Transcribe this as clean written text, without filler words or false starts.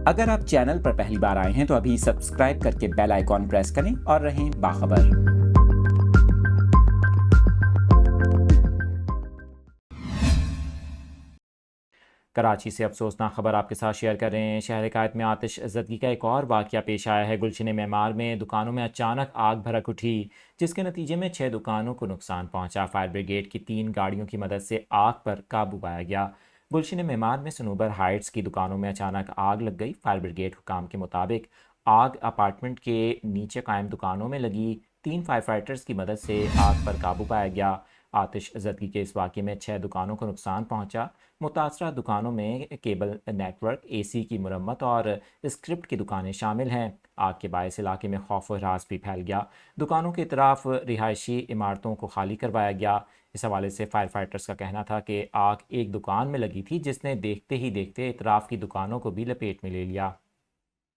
اگر آپ چینل پر پہلی بار آئے ہیں تو ابھی سبسکرائب کر کے بیل آئیکن پریس کریں اور رہیں باخبر۔ کراچی سے افسوسناک خبر آپ کے ساتھ شیئر کر رہے ہیں۔ شہر قائد میں آتش زدگی کا ایک اور واقعہ پیش آیا ہے۔ گلشن معمار میں دکانوں میں اچانک آگ بھڑک اٹھی، جس کے نتیجے میں 6 دکانوں کو نقصان پہنچا۔ فائر بریگیڈ کی 3 گاڑیوں کی مدد سے آگ پر قابو پایا گیا۔ گلشن معمار میں صنوبر ہائٹس کی دکانوں میں اچانک آگ لگ گئی۔ فائر بریگیڈ حکام کے مطابق آگ اپارٹمنٹ کے نیچے قائم دکانوں میں لگی 3 فائر فائٹرز کی مدد سے آگ پر قابو پایا گیا۔ آتش زدگی کے اس واقعے میں 6 دکانوں کو نقصان پہنچا۔ متاثرہ دکانوں میں کیبل نیٹ ورک، اے سی کی مرمت اور اسکرپٹ کی دکانیں شامل ہیں۔ آگ کے باعث علاقے میں خوف و ہراس بھی پھیل گیا۔ دکانوں کے اطراف رہائشی عمارتوں کو خالی کروایا گیا۔ اس حوالے سے فائر فائٹرز کا کہنا تھا کہ آگ ایک دکان میں لگی تھی، جس نے دیکھتے ہی دیکھتے اطراف کی دکانوں کو بھی لپیٹ میں لے لیا۔